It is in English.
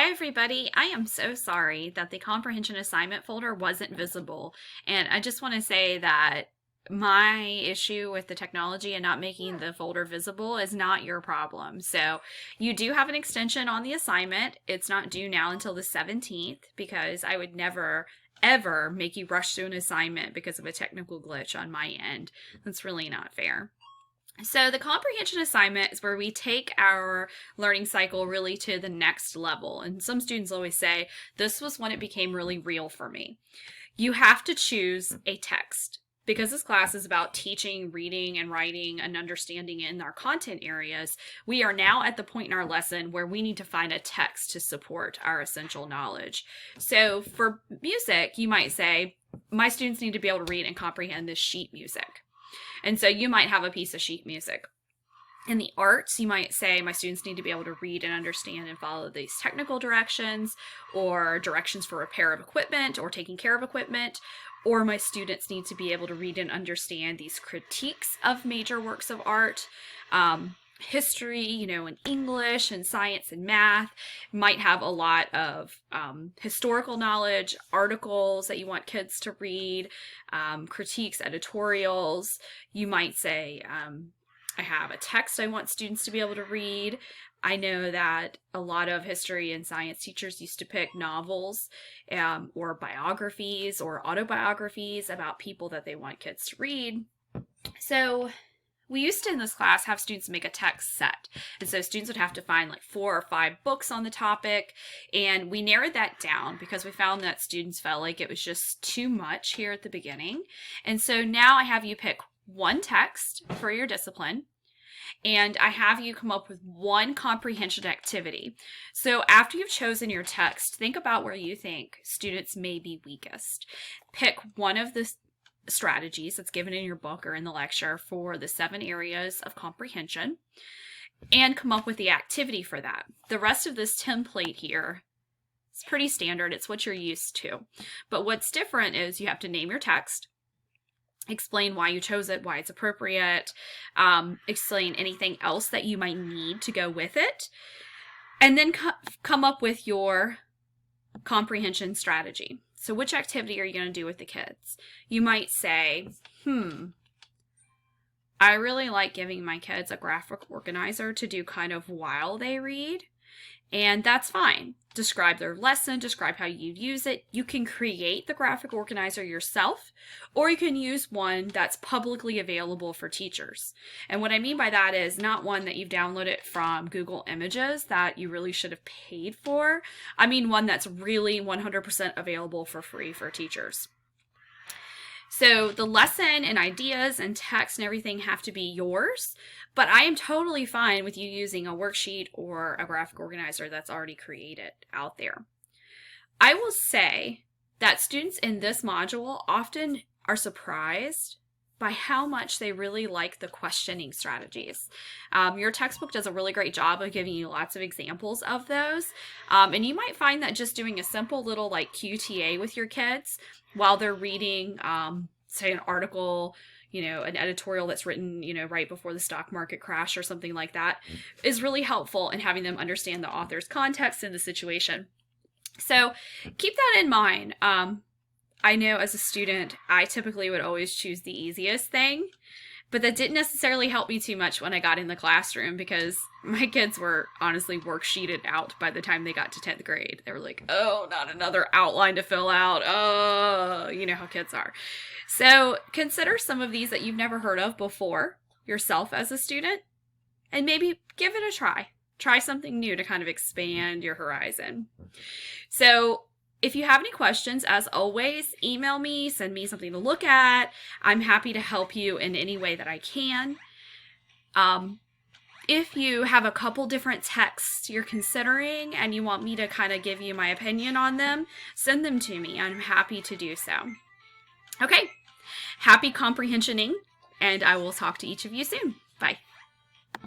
Hi everybody, I am so sorry that the comprehension assignment folder wasn't visible, and I just want to say that my issue with the technology and not making the folder visible is not your problem. So you do have an extension on the assignment. It's not due now until the 17th because I would never ever make you rush through an assignment because of a technical glitch on my end. That's really not fair. So the comprehension assignment is where we take our learning cycle really to the next level. And some students always say, this was when it became really real for me. You have to choose a text. Because this class is about teaching, reading, and writing and understanding in our content areas, we are now at the point in our lesson where we need to find a text to support our essential knowledge. So for music, you might say, my students need to be able to read and comprehend this sheet music. And so you might have a piece of sheet music. In the arts, you might say my students need to be able to read and understand and follow these technical directions or directions for repair of equipment or taking care of equipment. Or my students need to be able to read and understand these critiques of major works of art. History, in English and science and math might have a lot of historical knowledge, articles that you want kids to read, critiques, editorials. You might say, I have a text I want students to be able to read. I know that a lot of history and science teachers used to pick novels or biographies or autobiographies about people that they want kids to read. So we used to, in this class, have students make a text set. And so students would have to find like 4 or 5 books on the topic. And we narrowed that down because we found that students felt like it was just too much here at the beginning. And so now I have you pick one text for your discipline. And I have you come up with one comprehension activity. So after you've chosen your text, think about where you think students may be weakest. Pick one of the strategies that's given in your book or in the lecture for the 7 areas of comprehension and come up with the activity for that. The rest of this template here is pretty standard. It's what you're used to. But what's different is you have to name your text, explain why you chose it, why it's appropriate, explain anything else that you might need to go with it, and then come up with your comprehension strategy. So which activity are you going to do with the kids? You might say, I really like giving my kids a graphic organizer to do kind of while they read. And that's fine. Describe their lesson, describe how you use it. You can create the graphic organizer yourself, or you can use one that's publicly available for teachers. And what I mean by that is not one that you've downloaded from Google Images that you really should have paid for. I mean one that's really 100% available for free for teachers. So the lesson and ideas and text and everything have to be yours, but I am totally fine with you using a worksheet or a graphic organizer that's already created out there. I will say that students in this module often are surprised by how much they really like the questioning strategies. Your textbook does a really great job of giving you lots of examples of those. And you might find that just doing a simple little like QTA with your kids while they're reading, say an article, an editorial that's written, right before the stock market crash or something like that is really helpful in having them understand the author's context and the situation. So keep that in mind. I know as a student, I typically would always choose the easiest thing, but that didn't necessarily help me too much when I got in the classroom because my kids were honestly worksheeted out by the time they got to 10th grade. They were like, oh, not another outline to fill out. Oh, you know how kids are. So consider some of these that you've never heard of before yourself as a student and maybe give it a try. Try something new to kind of expand your horizon. So if you have any questions, as always, email me, send me something to look at. I'm happy to help you in any way that I can. If you have a couple different texts you're considering and you want me to kind of give you my opinion on them, send them to me. I'm happy to do so. Okay, happy comprehensioning, and I will talk to each of you soon. Bye.